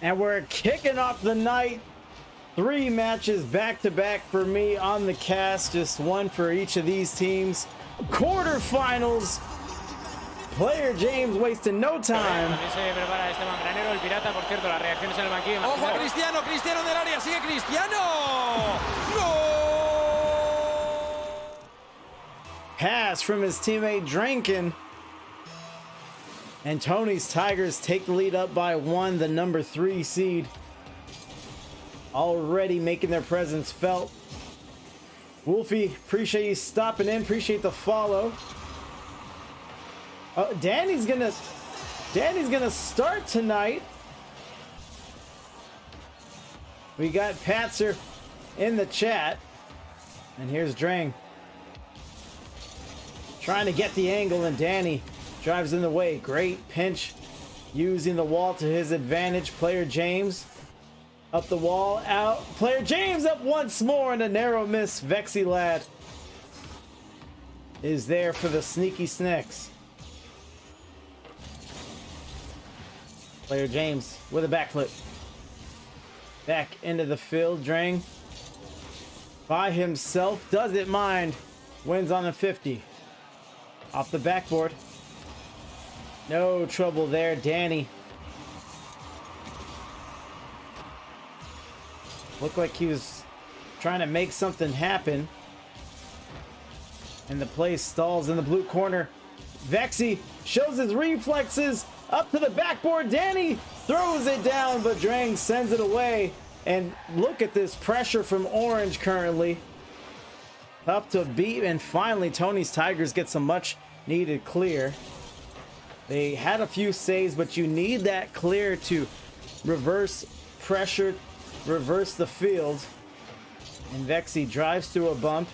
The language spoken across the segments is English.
And we're kicking off the night. 3 matches back to back for me on the cast, just one for each of these teams. Quarterfinals. Player James wasting no time. Ojo, Cristiano del área, sigue Cristiano. ¡Gol! Pass from his teammate Drankin. And Tony's Tigers take the lead up by 1, the number 3 seed. Already making their presence felt. Wolfie, appreciate you stopping in. Appreciate the follow. Oh, Danny's gonna start tonight. We got Patzer in the chat. And here's Drang. Trying to get the angle, and Danny drives in the way. Great pinch. Using the wall to his advantage. Player James. Up the wall, out. Player James up once more, and a narrow miss. Vexy Lad is there for the sneaky Sneks. Player James with a backflip. Back into the field. Drang by himself. Doesn't mind. Wins on the 50. Off the backboard. No trouble there. Danny. Looked like he was trying to make something happen. And the play stalls in the blue corner. Vexy shows his reflexes. Up to the backboard. Danny throws it down, but Drang sends it away. And look at this pressure from Orange currently. Up to beat, and finally Tony's Tigers get some much needed clear. They had a few saves, but you need that clear to reverse pressure, reverse the field. And Vexy drives through a bump.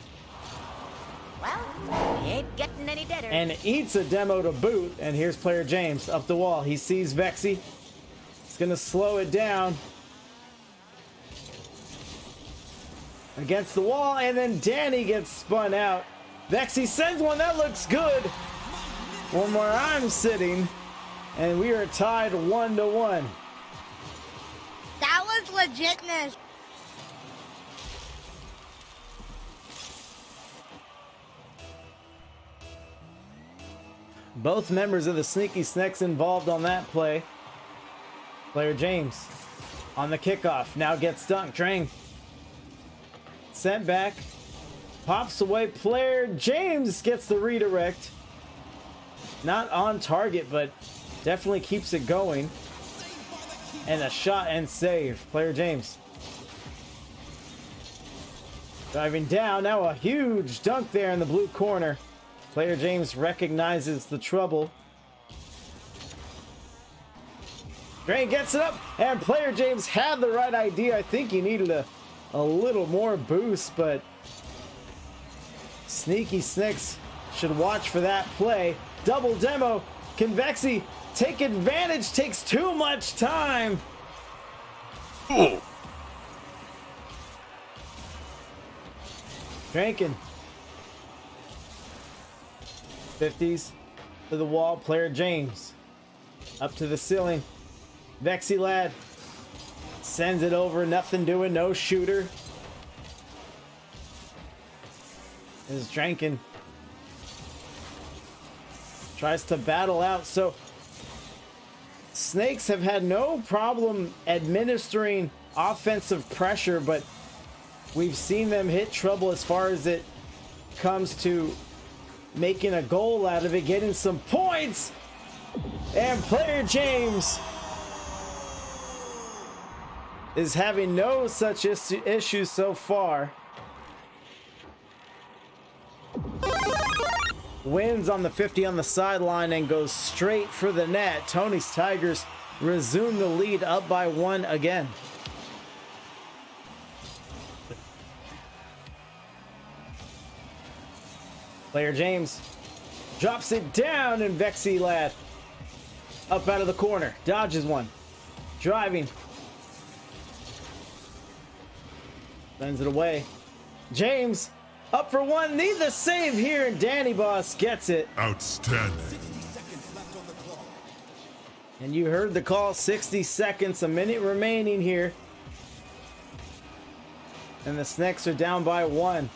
Well, he ain't getting any deader. And eats a demo to boot. And here's player James up the wall. He sees Vexy. He's gonna slow it down. Against the wall, and then Danny gets spun out. Vexy sends one, that looks good. One more, I'm sitting. And we are tied 1-1. That was legitness. Both members of the Sneaky Sneks involved on that play. Player James on the kickoff. Now gets dunked. Drang sent back. Pops away. Player James gets the redirect. Not on target, but definitely keeps it going. And a shot and save. Player James driving down. Now a huge dunk there in the blue corner. Player James recognizes the trouble. Drang gets it up, and player James had the right idea. I think he needed a little more boost, but Sneaky Sneks should watch for that play. Double demo. Can Vexy take advantage? Takes too much time. Oh. Drankin. 50s to the wall. Player James up to the ceiling. Vexy Lad sends it over. Nothing doing. No shooter. Is Drankin. Tries to battle out. So Snakes have had no problem administering offensive pressure, but we've seen them hit trouble as far as it comes to making a goal out of it, getting some points. And player James is having no such issues so far. Wins on the 50 on the sideline and goes straight for the net. Tony's Tigers resume the lead, up by 1 again. Player James drops it down, and Vexy Lad up out of the corner. Dodges one. Driving. Sends it away. James up for one. Need the save here, and Danny Boss gets it. Outstanding. And you heard the call, 60 seconds, a minute remaining here. And the Sneks are down by 1.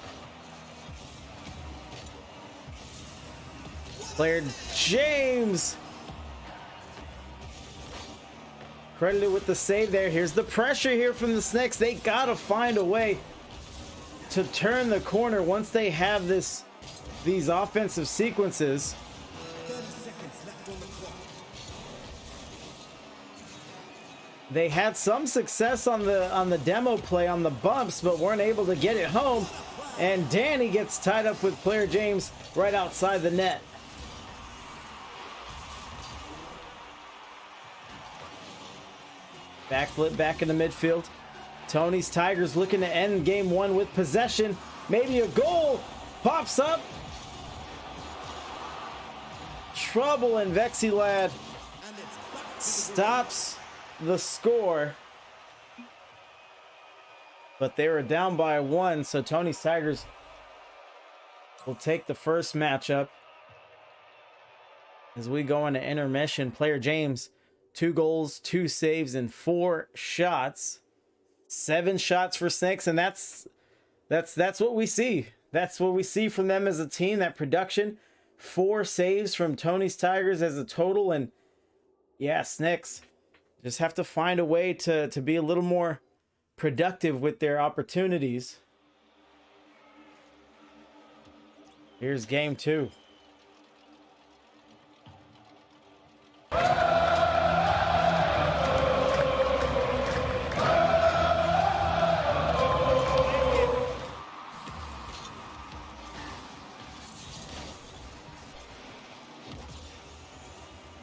Player James credited with the save there. Here's the pressure here from the Sneks. They gotta find a way to turn the corner once they have these offensive sequences. They had some success on the demo play on the bumps, but weren't able to get it home. And Danny gets tied up with player James right outside the net. Backflip back into midfield. Tony's Tigers looking to end game 1 with possession. Maybe a goal pops up. Trouble, and Vexilad stops the score. But they were down by 1, so Tony's Tigers will take the first matchup. As we go into intermission, player James, 2 goals, 2 saves, and 4 shots. 7 shots for Sneks, and that's what we see. That's what we see from them as a team, that production. 4 saves from Tony's Tigers as a total, and yeah, Sneks just have to find a way to be a little more productive with their opportunities. Here's game 2.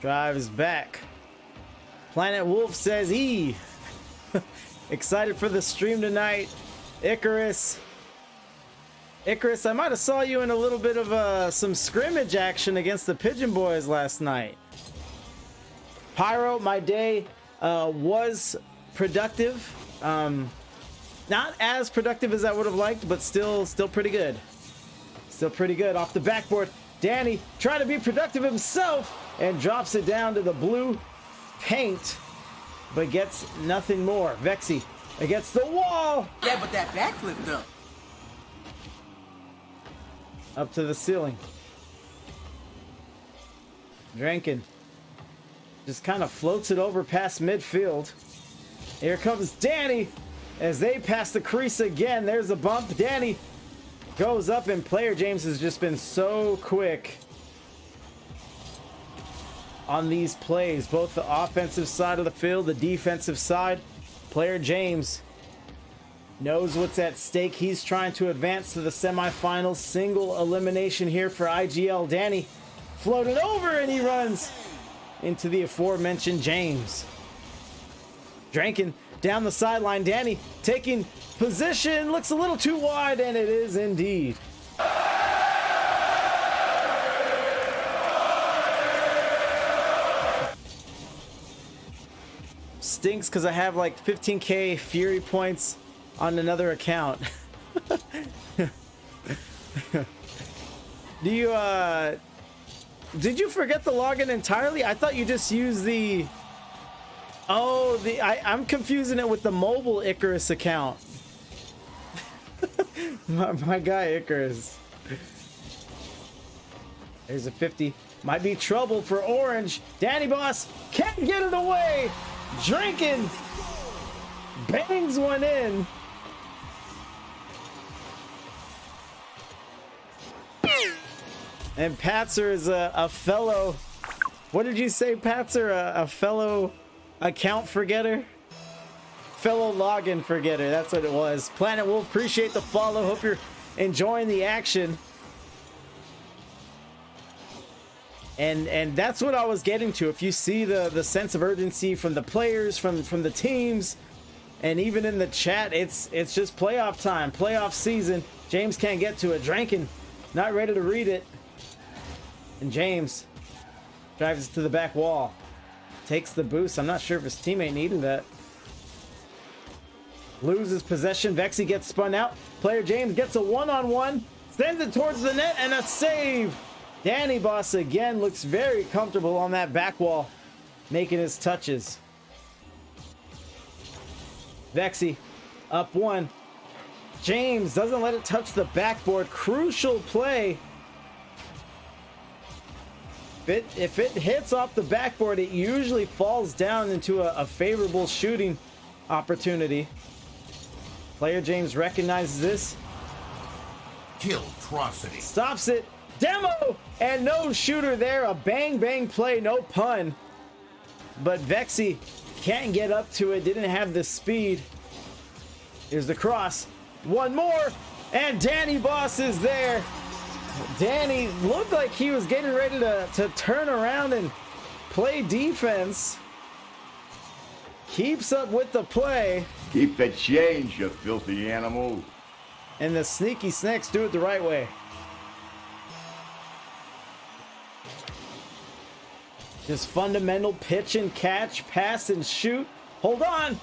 Drives back. Planet Wolf says E. Excited for the stream tonight. Icarus, I might have saw you in a little bit of some scrimmage action against the Pigeon Boys last night. Pyro, my day was productive. Not as productive as I would have liked, but still pretty good. Still pretty good. Off the backboard, Danny trying to be productive himself and drops it down to the blue paint, but gets nothing more. Vexy against the wall. Yeah, but that backflip though. Up to the ceiling. Drinking. Just kind of floats it over past midfield. Here comes Danny as they pass the crease again. There's a bump. Danny goes up, and player James has just been so quick on these plays, both the offensive side of the field, the defensive side. Player James knows what's at stake. He's trying to advance to the semifinals. Single elimination here for IGL. Danny floated over, and he runs into the aforementioned James. Drankin down the sideline. Danny taking position, looks a little too wide, and it is indeed. Stinks because I have like 15k Fury points on another account. Do you did you forget the login entirely? I thought you just used the I'm confusing it with the mobile Icarus account. my guy Icarus. There's a 50. Might be trouble for Orange. Danny Boss can't get it away. Drinking, bangs one in. And Patzer is a fellow, what did you say, Patzer? A fellow account forgetter? Fellow login forgetter, that's what it was. Planet Wolf, appreciate the follow. Hope you're enjoying the action. And that's what I was getting to. If you see the sense of urgency from the players, from the teams, and even in the chat, it's just playoff time, playoff season. James can't get to it. Drankin not ready to read it. And James drives it to the back wall. Takes the boost. I'm not sure if his teammate needed that. Loses possession. Vexy gets spun out. Player James gets a one-on-one. Sends it towards the net and a save. Danny Boss again looks very comfortable on that back wall. making his touches. Vexy up one. James doesn't let it touch the backboard. Crucial play. If it hits off the backboard, it usually falls down into a favorable shooting opportunity. Player James recognizes this. Killtrocity. Stops it. Demo! And no shooter there. A bang bang play, no pun. But Vexy can't get up to it. Didn't have the speed. Here's the cross. One more. And Danny Boss is there. Danny looked like he was getting ready to turn around and play defense. Keeps up with the play. Keep the change, you filthy animal. And the sneaky Sneks do it the right way. Just fundamental pitch and catch, pass and shoot. Hold on.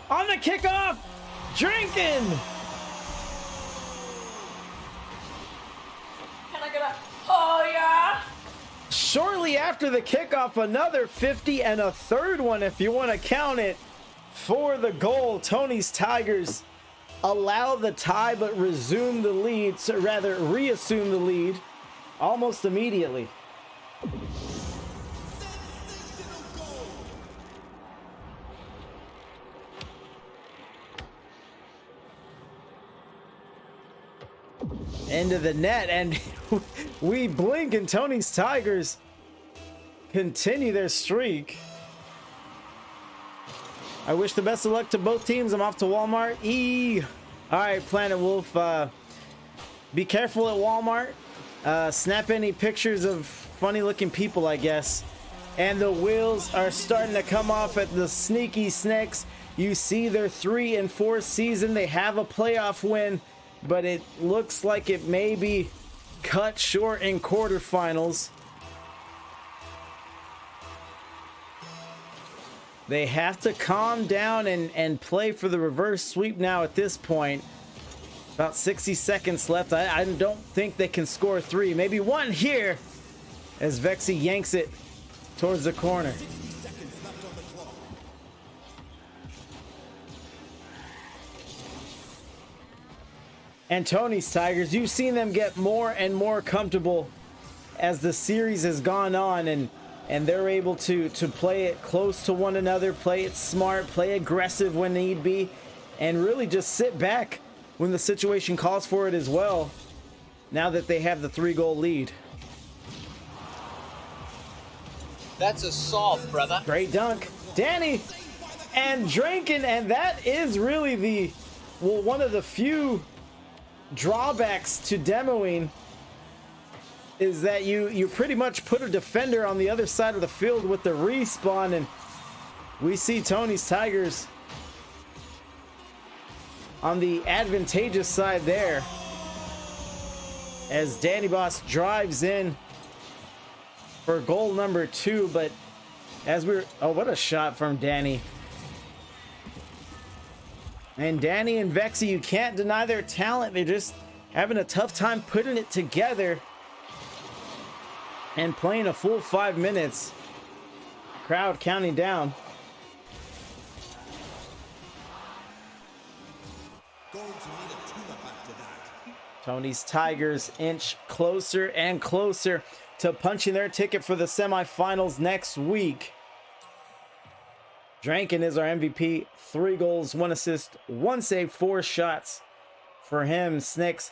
On the kickoff. Drinking. Can I get a, oh yeah? Shortly after the kickoff, another 50 and a third one, if you want to count it, for the goal. Tony's Tigers allow the tie, but resume the lead, so rather reassume the lead almost immediately. Into the net, and we blink and Tony's Tigers continue their streak. I wish the best of luck to both teams. I'm off to Walmart. All right, Planet Wolf, be careful at Walmart. Snap any pictures of funny looking people, I guess. And the wheels are starting to come off at the sneaky Sneks. You see their 3-4 season. They have a playoff win, but it looks like it may be cut short in quarterfinals. They have to calm down and play for the reverse sweep now at this point. About 60 seconds left. I don't think they can score 3. Maybe 1 here as Vexy yanks it towards the corner. And Tony's Tigers, you've seen them get more and more comfortable as the series has gone on, and they're able to play it close to one another, play it smart, play aggressive when need be, and really just sit back when the situation calls for it as well, now that they have the 3-goal lead. That's assault, brother. Great dunk. Danny and drinking, and that is really one of the few drawbacks to demoing, is that you pretty much put a defender on the other side of the field with the respawn, and we see Tony's Tigers on the advantageous side there as Danny Boss drives in for goal number 2. But as oh, what a shot from Danny. And Danny and Vexy, you can't deny their talent. They're just having a tough time putting it together and playing a full 5 minutes. Crowd counting down. Tony's Tigers inch closer and closer to punching their ticket for the semifinals next week. Drankin is our MVP. 3 goals, 1 assist, 1 save, 4 shots for him. Sneks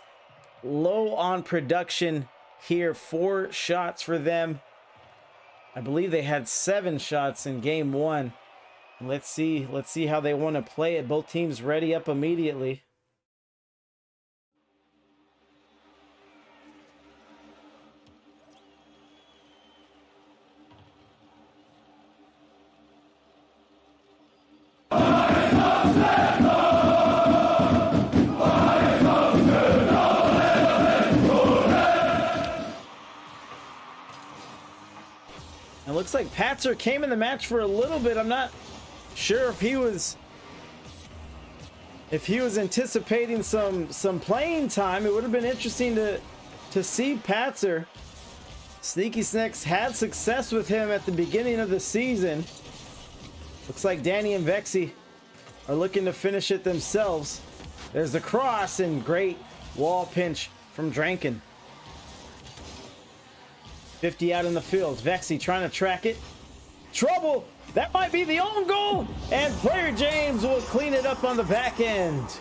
low on production here. 4 shots for them. I believe they had 7 shots in game 1. Let's see how they want to play it. Both teams ready up immediately. It looks like Patzer came in the match for a little bit. I'm not sure if he was anticipating some playing time. It would have been interesting to see Patzer. Sneaky Sneks had success with him at the beginning of the season. Looks like Danny and Vexy are looking to finish it themselves. There's the cross and great wall pinch from Drankin. 50 out in the field. Vexy trying to track it. Trouble! That might be the own goal! And player James will clean it up on the back end.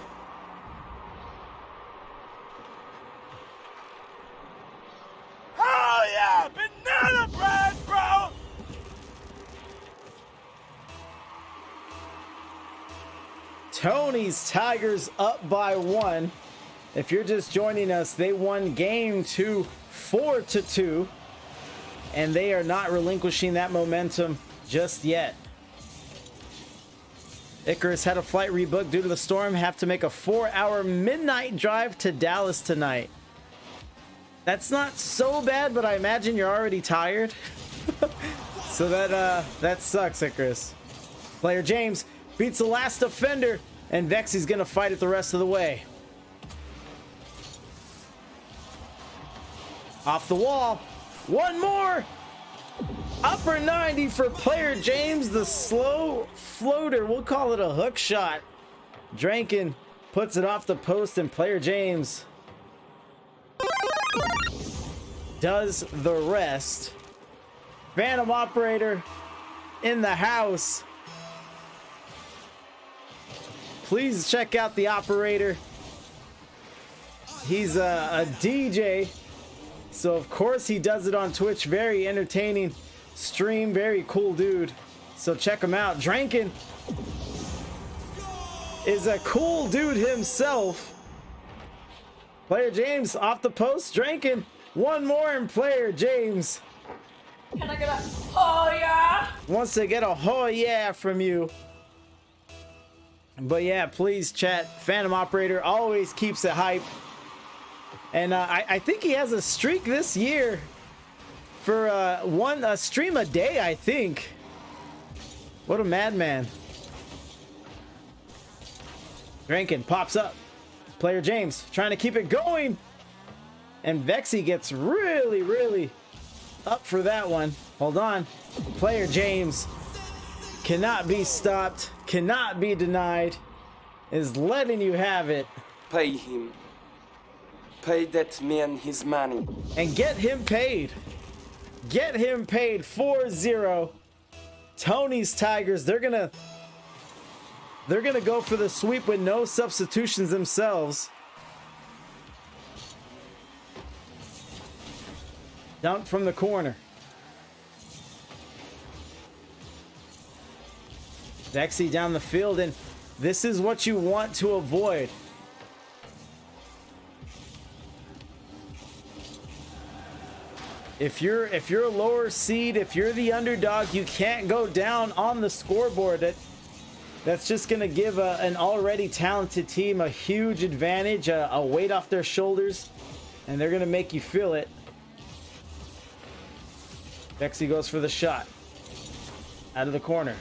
Oh yeah, banana bread, bro! Tony's Tigers up by 1. If you're just joining us, they won game 2 4-2, and they are not relinquishing that momentum just yet. Icarus had a flight rebooked due to the storm, have to make a 4-hour midnight drive to Dallas tonight. That's not so bad, but I imagine you're already tired. So that sucks, Icarus. Player James beats the last defender, and Vexy's gonna fight it the rest of the way. Off the wall. One more. Upper 90 for player James, the slow floater. We'll call it a hook shot. Drankin puts it off the post, and player James does the rest. Phantom operator in the house. Please check out the operator. He's a DJ, so of course he does it on Twitch. Very entertaining stream, very cool dude, so check him out. Drankin is a cool dude himself. Player James off the post. Drankin, one more, and player James Can I get a oh yeah? wants to get a oh yeah from you. But yeah, please chat. Phantom operator always keeps it hype, and I think he has a streak this year for one stream a day, I think. What a madman. Drankin pops up. Player James trying to keep it going, and Vexy gets really up for that one. Hold on. Player James cannot be stopped, cannot be denied, is letting you have it. Pay him. Pay that man his money. And get him paid. Get him paid. 4-0. Tony's Tigers, they're gonna go for the sweep with no substitutions themselves. Dunk from the corner. Vexy down the field, and this is what you want to avoid. If you're a lower seed, if you're the underdog, you can't go down on the scoreboard. That's just going to give an already talented team a huge advantage, a weight off their shoulders, and they're going to make you feel it. Vexy goes for the shot. Out of the corner.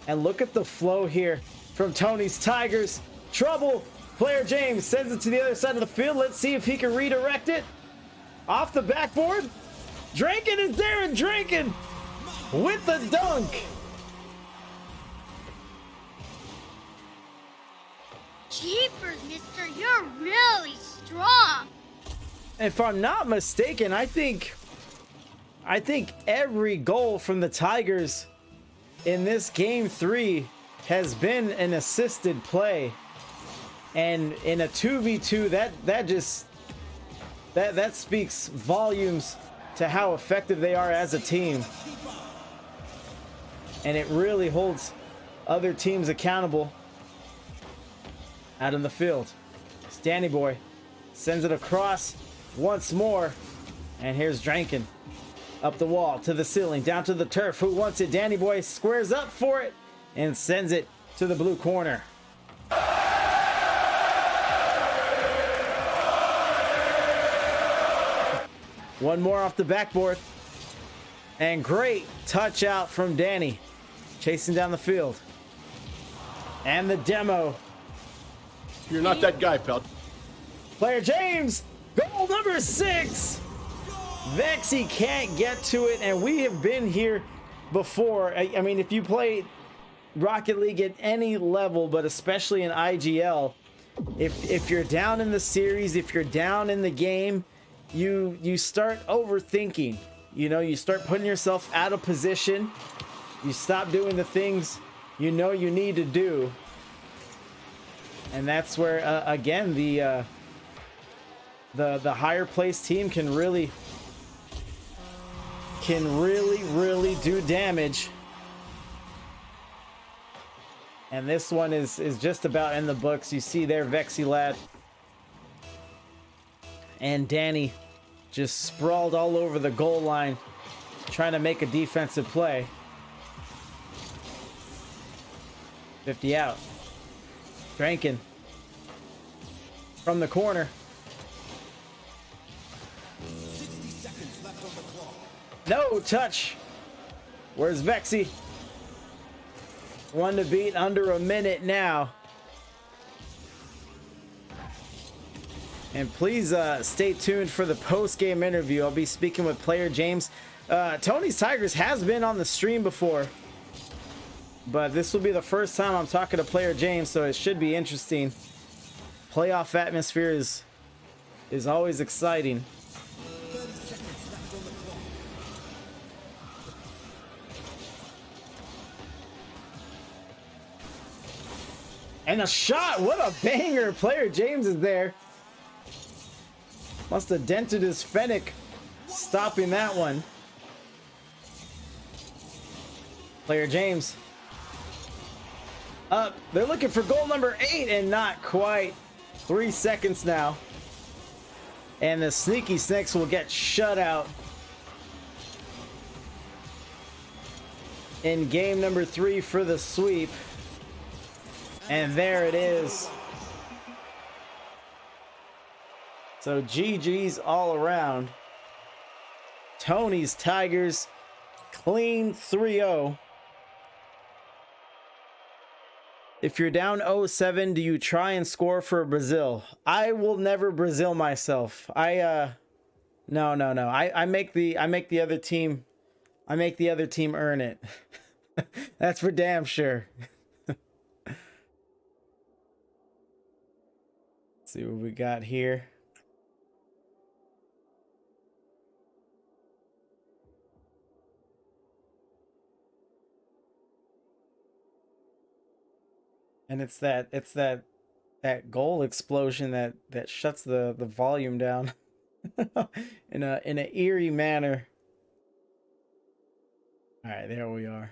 And look at the flow here from Tony's Tigers. Trouble. Player James sends it to the other side of the field. Let's see if he can redirect it. Off the backboard. Drankin is there, and Drankin with the dunk. Jeepers, mister, you're really strong. If I'm not mistaken, I think every goal from the Tigers in this game 3 has been an assisted play. And in a 2v2, that speaks volumes to how effective they are as a team. And it really holds other teams accountable. Out in the field, it's Danny Boy sends it across once more, and here's Drankin up the wall to the ceiling, down to the turf. Who wants it? Danny Boy squares up for it and sends it to the blue corner. One more off the backboard, and great touch out from Danny, chasing down the field. And the demo. You're not that guy, pal. Player James Goal number 6. Vexy can't get to it, and we have been here before. I mean, if you play Rocket League at any level, but especially in IGL, if you're down in the series, if you're down in the game, you start overthinking. You know, you start putting yourself out of position. You stop doing the things you know you need to do. And that's where again the higher placed team can really do damage. And this one is just about in the books. You see there, Vexy Lad and Danny just sprawled all over the goal line, trying to make a defensive play. 50 out. Drankin from the corner. No touch. Where's Vexy? One to beat, under a minute now. And please stay tuned for the post-game interview. I'll be speaking with player James. Tony's Tigers has been on the stream before, but this will be the first time I'm talking to player James, so it should be interesting. Playoff atmosphere is always exciting. And a shot! What a banger! Player James is there. Must have dented his Fennec, stopping that one. Player James up. They're looking for goal number 8, and not quite. 3 seconds now. And the sneaky Sneks will get shut out in game number 3 for the sweep. And there it is. So GG's all around. Tony's Tigers clean 3-0. If you're down 0-7, do you try and score for Brazil? I will never Brazil myself. No. I make the other team earn it. That's for damn sure. See what we got here. And it's that goal explosion that shuts the volume down in an eerie manner. All right, there we are.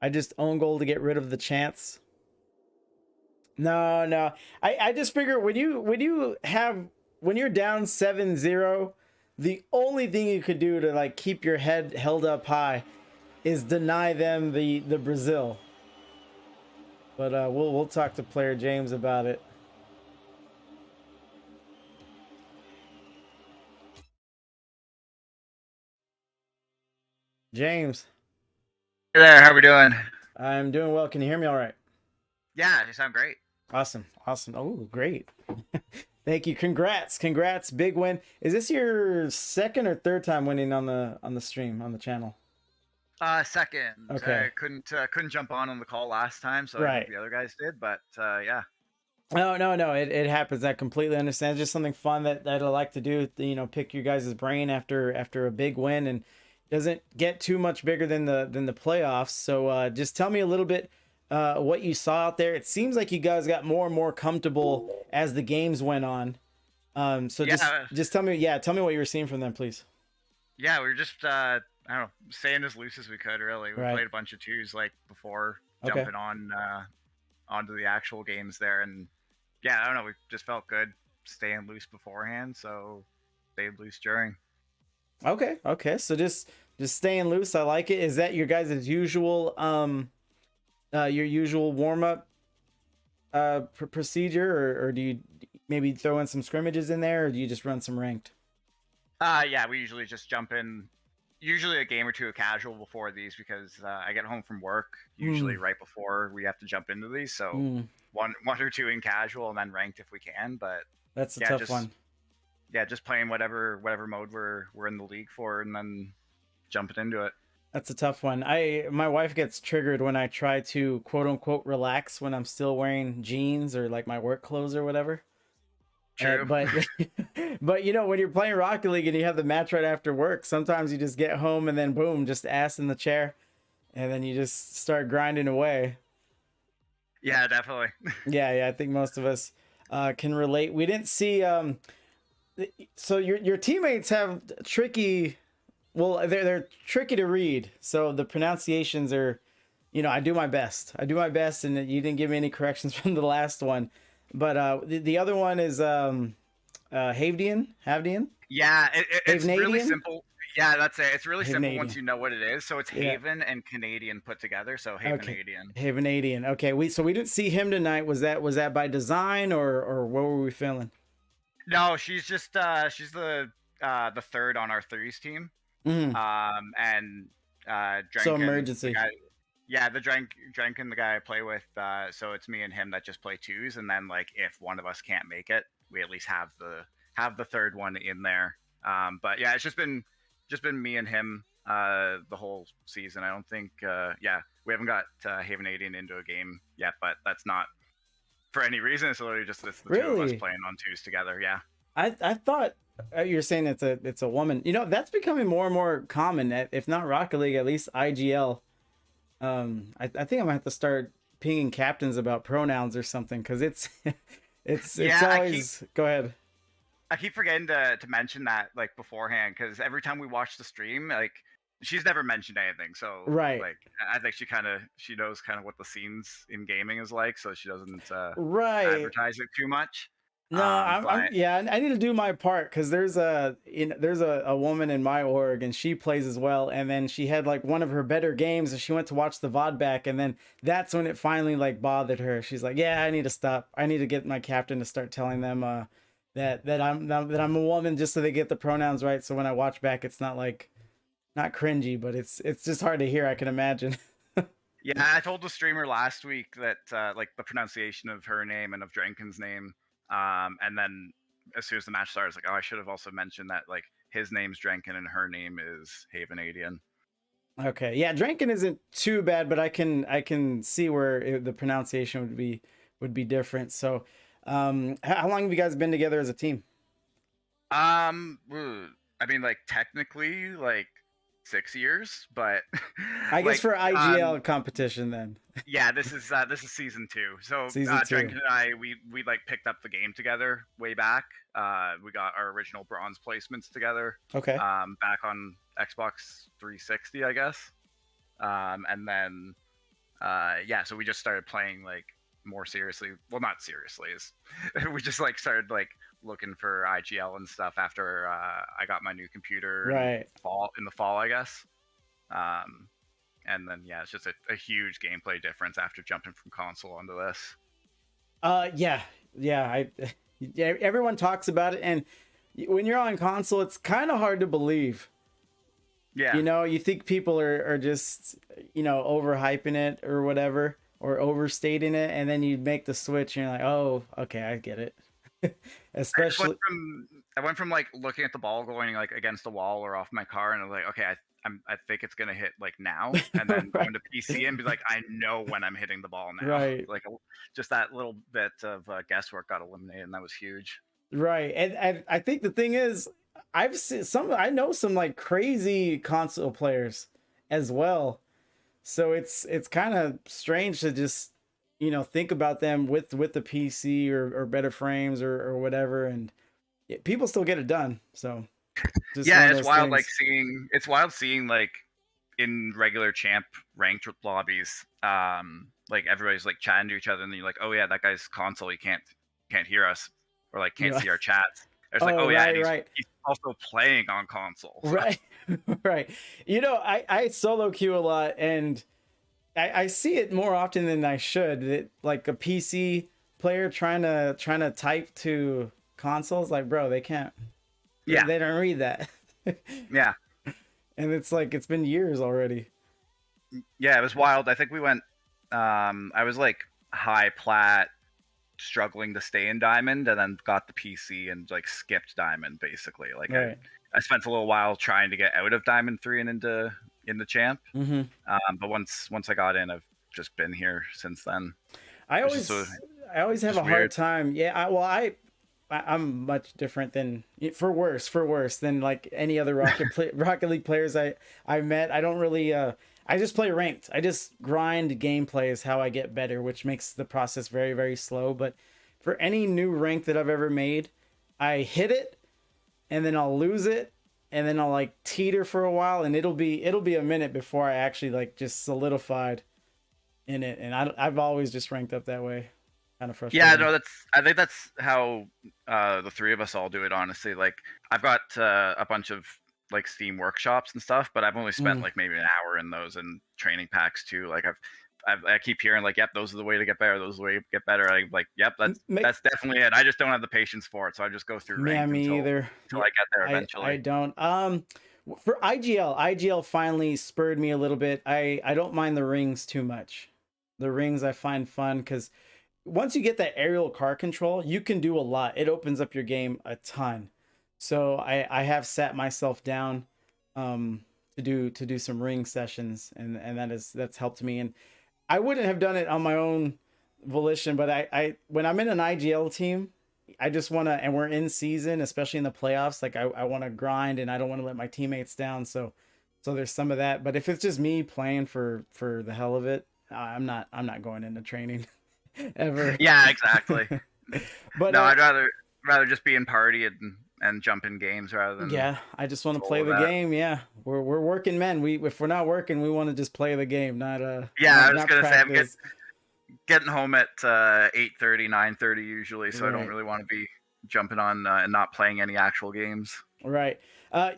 I just own goal to get rid of the chance. No. I just figure when you're down 7-0, the only thing you could do to like keep your head held up high is deny them the Brazil. But we'll talk to player James about it. James. Hey there, how we doing? I'm doing well. Can you hear me all right? Yeah, you sound great. Awesome. Oh, great. Thank you. Congrats. Big win. Is this your second or third time winning on the stream, on the channel? Second. Okay. I couldn't jump on the call last time, so I think the other guys did, but yeah. No. It happens. I completely understand. It's just something fun that I like to do. You know, pick your guys' brain after a big win, and doesn't get too much bigger than the playoffs. So just tell me a little bit what you saw out there. It seems like you guys got more and more comfortable as the games went on. So just tell me what you were seeing from them, please. Yeah, we were just I don't know, staying as loose as we could. Really, we played a bunch of twos like before jumping onto the actual games there, and yeah, I don't know, we just felt good staying loose beforehand, so stayed loose during. Okay. So just staying loose. I like it. Is that your guys' usual your usual warm up procedure, or do you maybe throw in some scrimmages in there, or do you just run some ranked? Yeah, we usually just jump in, usually a game or two of casual before these because I get home from work usually right before we have to jump into these. So one or two in casual and then ranked if we can. But that's a tough one. Yeah, just playing whatever mode we're in the league for, and then jumping into it. That's a tough one. My wife gets triggered when I try to quote unquote relax when I'm still wearing jeans or like my work clothes or whatever. True. But but you know, when you're playing Rocket League and you have the match right after work, sometimes you just get home and then boom, just ass in the chair, and then you just start grinding away. Yeah, definitely. Yeah, I think most of us can relate. We didn't see so your teammates have tricky, well, they're tricky to read. So the pronunciations are, you know, I do my best, and you didn't give me any corrections from the last one. But the other one is Havdian. Yeah, it's really simple. Yeah, that's it. It's really simple once you know what it is. So it's Haven and Canadian put together. So Havenadian. Havenadian. Okay, we didn't see him tonight. Was that by design or what were we feeling? No, she's just she's the third on our threes team. And so emergency. The Drenkin, the guy I play with, so it's me and him that just play twos, and then like if one of us can't make it, we at least have the third one in there. But yeah, it's just been me and him the whole season. I don't think we haven't got Havenadian into a game yet, but that's not for any reason. It's literally just the two of us playing on twos together. Yeah. I thought you're saying it's a woman. You know, that's becoming more and more common. If not Rocket League, at least IGL. I think I might have to start pinging captains about pronouns or something, because it's always. Go ahead. I keep forgetting to mention that like beforehand, because every time we watch the stream, like she's never mentioned anything. So like I think she knows kind of what the scenes in gaming is like, so she doesn't advertise it too much. No, I need to do my part, because there's a woman in my org and she plays as well, and then she had like one of her better games and she went to watch the VOD back, and then that's when it finally like bothered her. She's like, yeah, I need to stop. I need to get my captain to start telling them that I'm a woman, just so they get the pronouns right, so when I watch back it's not cringy, but it's just hard to hear, I can imagine. Yeah, I told the streamer last week that like the pronunciation of her name and of Drenkin's name. And then as soon as the match started, I was like, oh, I should have also mentioned that like his name's Drenkin and her name is Havenadian. Okay, yeah, Drenkin isn't too bad, but I can see where the pronunciation would be different. So, how long have you guys been together as a team? I mean, like technically, like 6 years, but I guess for IGL competition then. Yeah, this is season 2. So Drenkin and I, we like picked up the game together way back. We got our original bronze placements together. Okay. Back on Xbox 360, I guess. And then so we just started playing like more seriously. Well, not seriously. We just like started like looking for IGL and stuff after I got my new computer in the fall, I guess. And then it's just a huge gameplay difference after jumping from console onto this. Everyone talks about it, and when you're on console, it's kind of hard to believe. Yeah, you know, you think people are just, you know, overhyping it or whatever, or overstating it, and then you make the switch and you're like, oh, okay, I get it. Especially I went from like looking at the ball going like against the wall or off my car, and I was like, okay, I think it's gonna hit like now, and then going to PC and be like, I know when I'm hitting the ball now. Right. Like just that little bit of guesswork got eliminated, and that was huge. Right, and I think the thing is, I know some like crazy console players as well, so it's kind of strange to just, you know, think about them with the PC or better frames or whatever, and people still get it done. So it's wild things. It's wild seeing like in regular champ ranked lobbies, like everybody's like chatting to each other, and then you're like, oh yeah, that guy's console, he can't hear us, or like can't see our chats. It's like, he's also playing on console. Right. Right. You know, I solo queue a lot, and I see it more often than I should. That like a PC player trying to type to consoles, like, bro, they can't. Yeah, they don't read that. Yeah. And it's like it's been years already. Yeah, it was wild. I think we went. I was like high plat, struggling to stay in diamond, and then got the PC and like skipped diamond basically. Like right. I spent a little while trying to get out of diamond 3 and into champ. Mm-hmm. But once I got in, I've just been here since then. I always have a hard time. Yeah, I'm much different than for worse than like any other Rocket League players I met. I don't really I just play ranked. I just grind gameplay is how I get better, which makes the process very, very slow. But for any new rank that I've ever made, I hit it and then I'll lose it and then I'll like teeter for a while and it'll be a minute before I actually like just solidified in it. And I've always just ranked up that way. Kind of frustrating. Yeah, no, I think that's how the three of us all do it, honestly. Like I've got a bunch of like Steam workshops and stuff, but I've only spent like maybe an hour in those and training packs too. Like I keep hearing like, yep, those are the way to get better. Those are the way to get better. I'm like, yep, that's definitely it. I just don't have the patience for it, so I just go through ranked me either until I get there eventually. I don't. For IGL finally spurred me a little bit. I don't mind the rings too much. The rings I find fun because once you get that aerial car control, you can do a lot. It opens up your game a ton. So I have sat myself down to do some ring sessions and that's helped me. And I wouldn't have done it on my own volition, but I when I'm in an IGL team, I just want to, and we're in season, especially in the playoffs, like I want to grind and I don't want to let my teammates down. So there's some of that. But if it's just me playing for the hell of it, I'm not going into training ever. Yeah, exactly. But no, I'd rather just be in party and jump in games rather than. Yeah, I just want to play the game. Yeah, we're working men. If we're not working, we want to just play the game, not Yeah, I was gonna say I'm getting home at 8:30, 9:30 usually, so right. I don't really want to be jumping on and not playing any actual games. Right.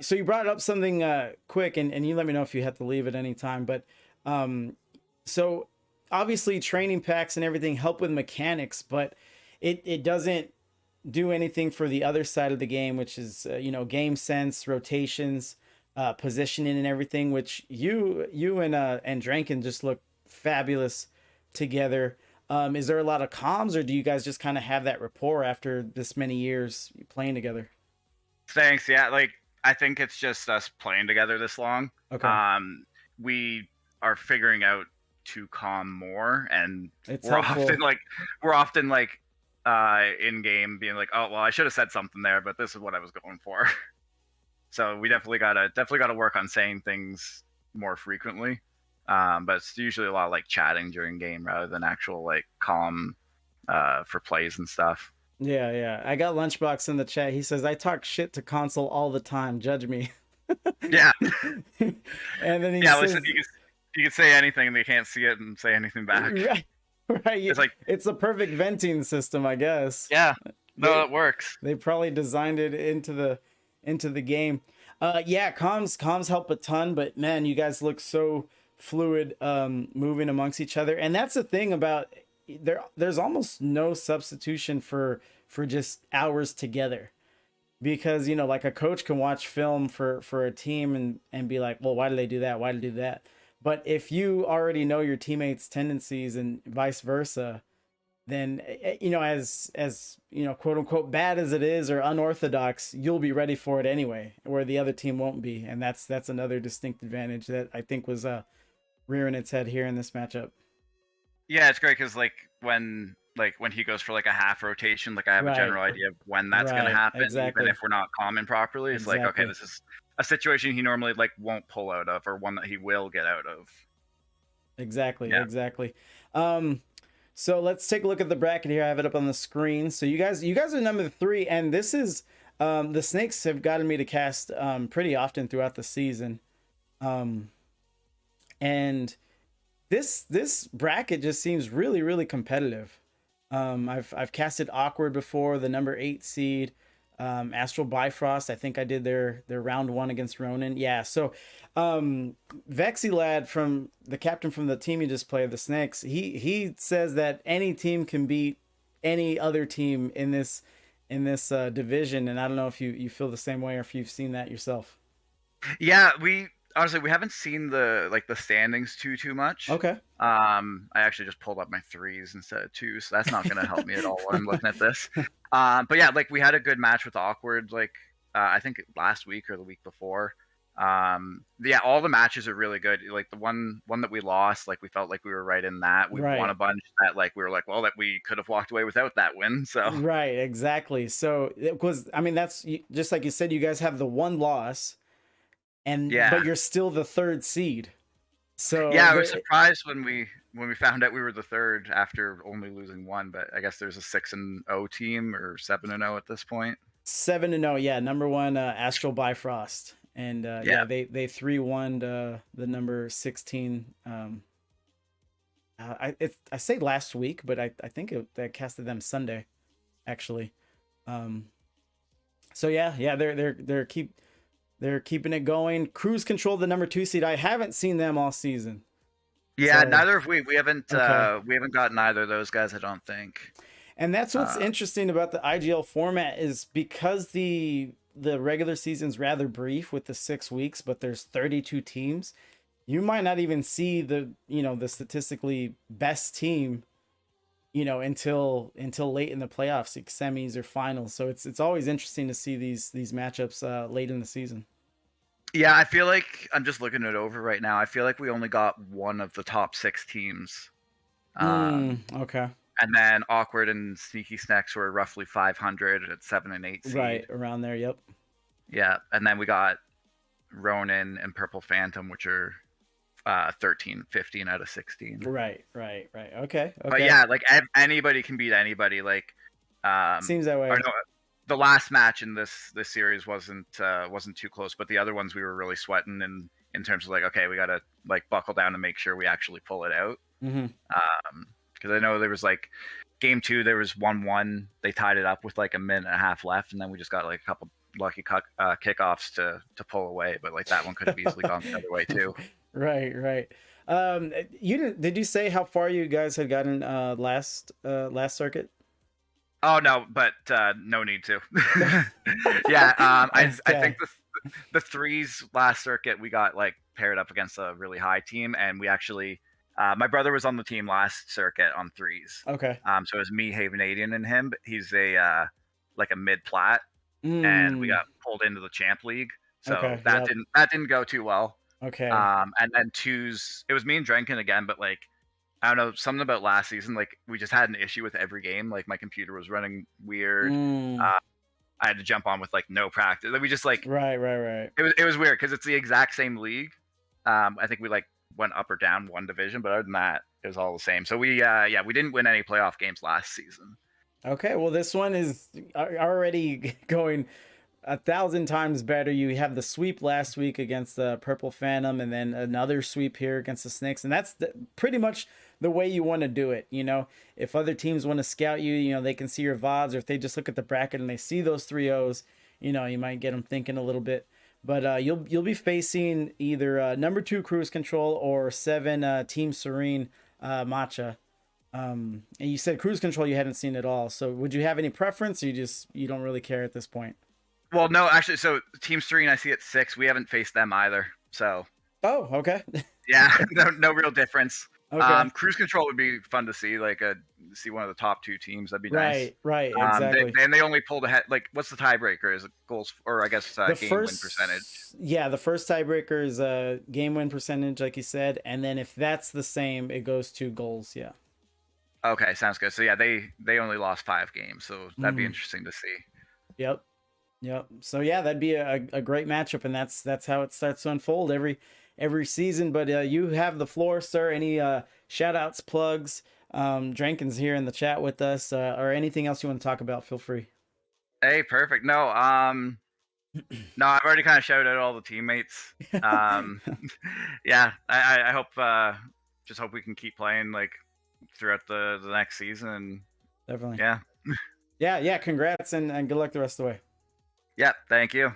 So you brought up something quick, and you let me know if you have to leave at any time. But so obviously training packs and everything help with mechanics, but it doesn't do anything for the other side of the game, which is game sense, rotations, positioning, and everything. Which you and Drankin just look fabulous together. Is there a lot of comms, or do you guys just kind of have that rapport after this many years playing together? Thanks. Yeah, like I think it's just us playing together this long. Okay. We are figuring out to comm more, and it's we're often like in game being like, oh well, I should have said something there, but this is what I was going for. So we definitely gotta work on saying things more frequently. But it's usually a lot of like chatting during game rather than actual like comm for plays and stuff. Yeah. I got Lunchbox in the chat. He says, I talk shit to console all the time. Judge me. Yeah. And then he says, listen, you can say anything and they can't see it and say anything back. Right. It's a perfect venting system, I guess. Yeah. No, it works. They probably designed it into the game. Yeah, comms help a ton, but man, you guys look so fluid, moving amongst each other. And that's the thing about there's almost no substitution for just hours together, because like a coach can watch film for a team and be like, well, why did they do that, why did they do that? But if you already know your teammates' tendencies and vice versa, then as quote unquote bad as it is or unorthodox, you'll be ready for it anyway, where the other team won't be. And that's another distinct advantage that I think was rearing its head here in this matchup. Yeah, it's great because when he goes for like a half rotation, like I have a general idea of when that's going to happen. Exactly. Even if we're not common properly, it's like, okay, this is a situation he normally like won't pull out of, or one that he will get out of. Exactly. So let's take a look at the bracket here. I have it up on the screen. So you guys are number 3, and this is the Snakes have gotten me to cast pretty often throughout the season. And this bracket just seems really, really competitive. I've casted Awkward before, the number 8 seed, Astral Bifrost. I think I did their round 1 against Ronin. Yeah. So, Vexy Lad, from the captain from the team you just played, the Sneks, he says that any team can beat any other team in this division. And I don't know if you feel the same way or if you've seen that yourself. Yeah, honestly, we haven't seen the standings too much. Okay. I actually just pulled up my threes instead of twos, so that's not going to help me at all when I'm looking at this. But yeah, like we had a good match with Awkward, like I think last week or the week before. Yeah, all the matches are really good. Like the one that we lost, like we felt like we were right in that. We won a bunch that like we were like, well, that we could have walked away without that win. So right, exactly. So it was, I mean, that's just like you said, you guys have the one loss, and but you're still the third seed. So yeah, I was surprised when we found out we were the third after only losing one. But I guess there's a 6-0 team or 7-0 at this point. 7-0, yeah. Number one, Astral Bifrost, and yeah, they 3-1 the number 16. I say last week, but I think I casted them Sunday, actually. So yeah, they're keeping it going. Cruise Control, the number 2 seed. I haven't seen them all season. Yeah, so, neither have we. We haven't gotten either of those guys, I don't think. And that's what's interesting about the IGL format is because the regular season's rather brief with the 6 weeks, but there's 32 teams. You might not even see the statistically best team, until late in the playoffs, like semis or finals. So it's always interesting to see these matchups late in the season. Yeah, I feel like I'm just looking it over right now. I feel like we only got one of the top 6 teams. Okay. And then Awkward and Sneaky Sneks were roughly 500 at 7 and 8 seed. Right, around there. Yep. Yeah, and then we got Ronin and Purple Phantom, which are 13, 15 out of 16. Right. Okay. But yeah, like anybody can beat anybody. Like seems that way. Or no, the last match in this series wasn't too close, but the other ones we were really sweating in terms of like, okay, we gotta like buckle down and make sure we actually pull it out. Because I know there was like game 2, there was 1-1. They tied it up with like a minute and a half left, and then we just got like a couple lucky kickoffs to pull away. But like that one could have easily gone the other way too. Right. Did you say how far you guys had gotten last circuit? Oh no, but no need to. Yeah, I think the threes last circuit we got like paired up against a really high team, and we actually my brother was on the team last circuit on threes. Okay. So it was me, Havenadian, and him. But he's a like a mid plat, and we got pulled into the champ league. So that didn't go too well. Okay. And then twos, it was me and Drenkin again, but like I don't know, something about last season, like we just had an issue with every game. Like my computer was running weird. I had to jump on with like no practice. We just like right. It was weird because it's the exact same league. I think we like went up or down one division, but other than that, it was all the same. So we didn't win any playoff games last season. Okay, well this one is already going 1,000 times better. You have the sweep last week against the Purple Phantom, and then another sweep here against the Snakes, and that's pretty much the way you want to do it. If other teams want to scout you, they can see your VODs, or if they just look at the bracket and they see those 3-0s, you might get them thinking a little bit. But you'll be facing either number 2 Cruise Control or 7 Team Serene Matcha. And you said Cruise Control you hadn't seen at all. So would you have any preference, or you don't really care at this point? Well, no, actually, so Team Serene I see at 6. We haven't faced them either. So. Oh, okay. Yeah, no real difference. Okay. Cruise Control would be fun to see, like see one of the top 2 teams. That'd be nice. Right, exactly. And they only pulled ahead. Like, what's the tiebreaker? Is it goals, or I guess game win percentage? Yeah, the first tiebreaker is game win percentage, like you said, and then if that's the same, it goes to goals. Yeah. Okay, sounds good. So yeah, they only lost 5 games, so that'd be interesting to see. Yep. So yeah, that'd be a great matchup, and that's how it starts to unfold every season. But you have the floor, sir. Any shout outs, plugs? Drankin's here in the chat with us, or anything else you want to talk about, feel free. Hey, perfect. No, no, I've already kind of shouted out all the teammates. Yeah, I hope just hope we can keep playing like throughout the next season. Definitely. Yeah. Yeah. Congrats and good luck the rest of the way. Yeah, thank you.